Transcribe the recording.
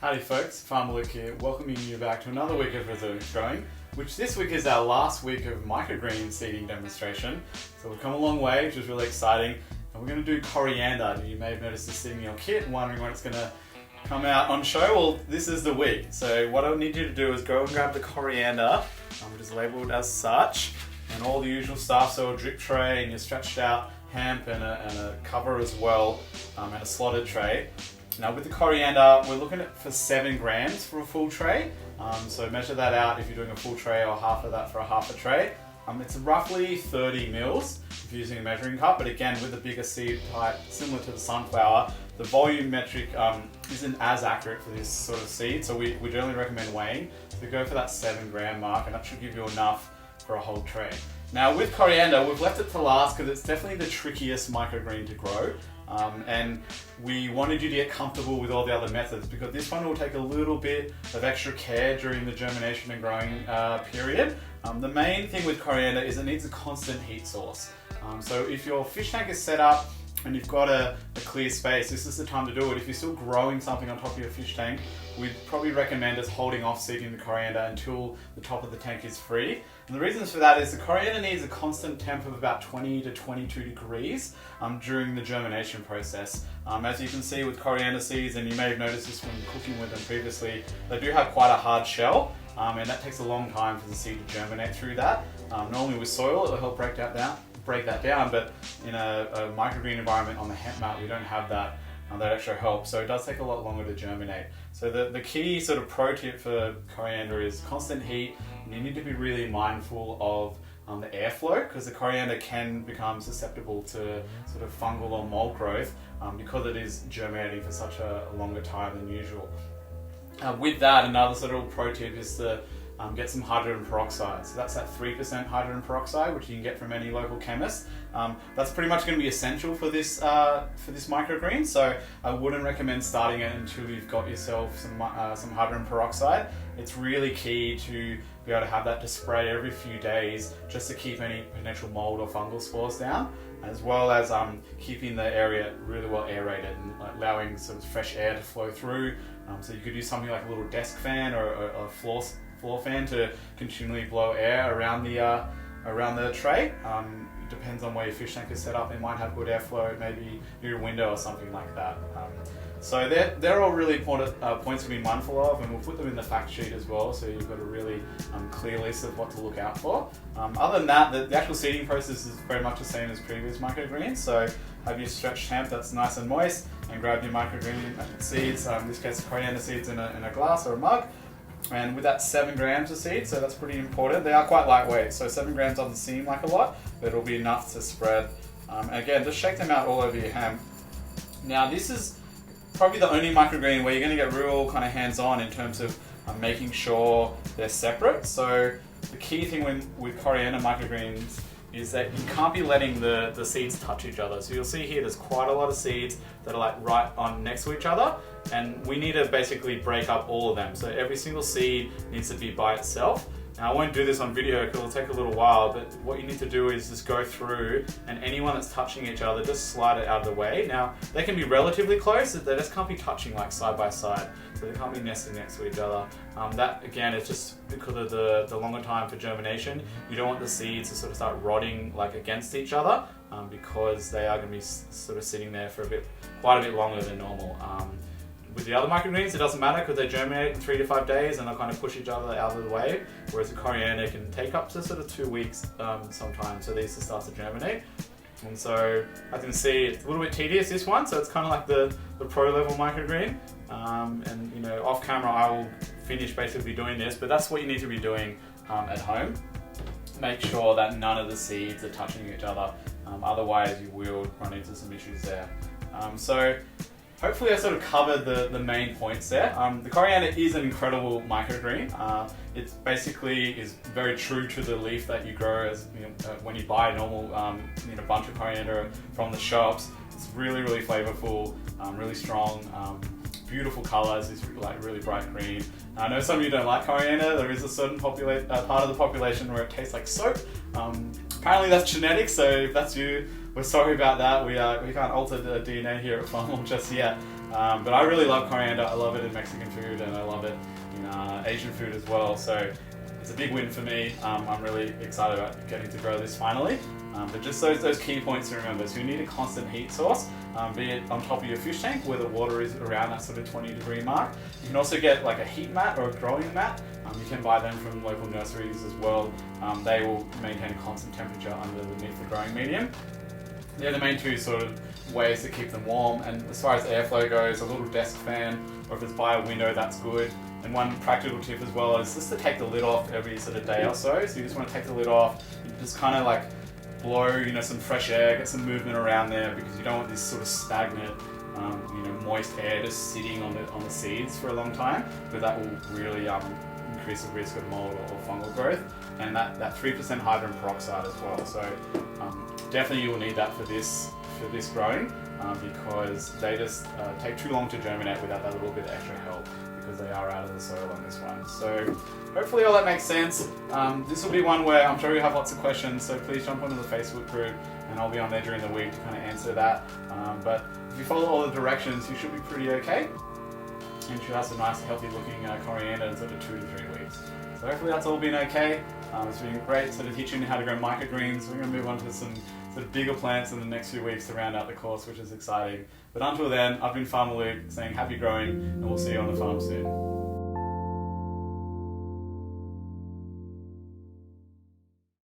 Howdy folks, Farmer Luke here, welcoming you back to another week of resilience growing, which this week is our last week of microgreen seeding demonstration. So we've come a long way, which is really exciting, and we're going to do coriander. You may have noticed this sitting in your kit and wondering when it's going to come out on show. Well, this is the week. So what I need you to do is go and grab the coriander, which is labelled as such, and all the usual stuff, so a drip tray and your stretched out hemp and a cover as well, and a slotted tray. Now with the coriander, we're looking at for 7 grams for a full tray. So measure that out if you're doing a full tray or half of that for a half a tray. It's roughly 30 mils if you're using a measuring cup, but again with the bigger seed type, similar to the sunflower, the volume metric isn't as accurate for this sort of seed, so we generally recommend weighing. So go for that 7 gram mark, and that should give you enough for a whole tray. Now with coriander, we've left it to last because it's definitely the trickiest microgreen to grow. And we wanted you to get comfortable with all the other methods because this one will take a little bit of extra care during the germination and growing period. The main thing with coriander is it needs a constant heat source. So if your fish tank is set up and you've got a clear space, this is the time to do it. If you're still growing something on top of your fish tank, we'd probably recommend us holding off seeding the coriander until the top of the tank is free. And the reasons for that is the coriander needs a constant temp of about 20 to 22 degrees during the germination process. As you can see with coriander seeds, and you may have noticed this when cooking with them previously, they do have quite a hard shell, and that takes a long time for the seed to germinate through that. Normally with soil, it'll help break that down, but in a microgreen environment on the hemp mat, we don't have that extra help, so it does take a lot longer to germinate. So the key sort of pro tip for coriander is constant heat, and you need to be really mindful of the airflow because the coriander can become susceptible to sort of fungal or mold growth because it is germinating for such a longer time than usual. With that, another sort of pro tip is to get some hydrogen peroxide. So that's that 3% hydrogen peroxide, which you can get from any local chemist. That's pretty much going to be essential for this microgreen. So I wouldn't recommend starting it until you've got yourself some hydrogen peroxide. It's really key to be able to have that to spray every few days just to keep any potential mold or fungal spores down, as well as keeping the area really well aerated and allowing some fresh air to flow through. So you could use something like a little desk fan or a floor fan to continually blow air around the tray. It depends on where your fish tank is set up. It might have good airflow, maybe near a window or something like that. So they're all really important points to be mindful of, and we'll put them in the fact sheet as well, so you've got a really clear list of what to look out for. Other than that, the actual seeding process is very much the same as previous microgreens. So have your stretched hemp that's nice and moist, and grab your microgreen seeds, in this case coriander seeds in a glass or a mug. And with that 7 grams of seed, so that's pretty important. They are quite lightweight, so 7 grams doesn't seem like a lot, but it'll be enough to spread. Again, just shake them out all over your hemp. Now this is probably the only microgreen where you're going to get real kind of hands-on in terms of making sure they're separate. So the key thing with coriander microgreens is that you can't be letting the seeds touch each other. So you'll see here there's quite a lot of seeds that are like right on next to each other, and we need to basically break up all of them. So every single seed needs to be by itself. Now I won't do this on video because it'll take a little while, but what you need to do is just go through, and anyone that's touching each other, just slide it out of the way. Now they can be relatively close, they just can't be touching like side by side, so they can't be nesting next to each other. That again is just because of the longer time for germination. You don't want the seeds to sort of start rotting like against each other because they are going to be sort of sitting there for quite a bit longer than normal. With the other microgreens, it doesn't matter because they germinate in 3 to 5 days and they'll kind of push each other out of the way, whereas the coriander can take up to sort of 2 weeks sometimes, so these start to germinate. And so I can see it's a little bit tedious, this one, so it's kind of like the pro level microgreen. And you know, off camera I will finish basically doing this, but that's what you need to be doing at home. Make sure that none of the seeds are touching each other, otherwise you will run into some issues there. So hopefully I sort of covered the main points there. The coriander is an incredible microgreen. It basically is very true to the leaf that you grow as when you buy a normal bunch of coriander from the shops. It's really, really flavorful, really strong, beautiful colors. It's like really bright green. I know some of you don't like coriander. There is a certain part of the population where it tastes like soap. Apparently that's genetic, so if that's you, we're sorry about that. We can't alter the DNA here at Farm Lawn just yet. But I really love coriander. I love it in Mexican food, and I love it in Asian food as well. So it's a big win for me. I'm really excited about getting to grow this finally. But just those key points to remember. So you need a constant heat source, be it on top of your fish tank where the water is around that sort of 20-degree mark. You can also get like a heat mat or a growing mat. You can buy them from local nurseries as well. They will maintain a constant temperature underneath the growing medium. They're the main two sort of ways to keep them warm. And as far as airflow goes, a little desk fan, or if it's by a window, that's good. And one practical tip as well is just to take the lid off every sort of day or so. So you just want to take the lid off, and just kind of like blow, some fresh air, get some movement around there, because you don't want this sort of stagnant, moist air just sitting on the seeds for a long time, because that will really increase the risk of mold or fungal growth. And that 3% hydrogen peroxide as well. So definitely you will need that for this growing, because they just take too long to germinate without that little bit of extra help, because they are out of the soil on this one. So hopefully all that makes sense. This will be one where I'm sure you have lots of questions, so please jump onto the Facebook group and I'll be on there during the week to kind of answer that. But if you follow all the directions, you should be pretty okay. And you should have some nice healthy looking coriander in sort of 2 to 3 weeks. So hopefully that's all been okay. It's been great sort of teaching you how to grow microgreens. We're going to move on to some sort of bigger plants in the next few weeks to round out the course, which is exciting. But until then, I've been Farmer Luke saying happy growing, and we'll see you on the farm soon.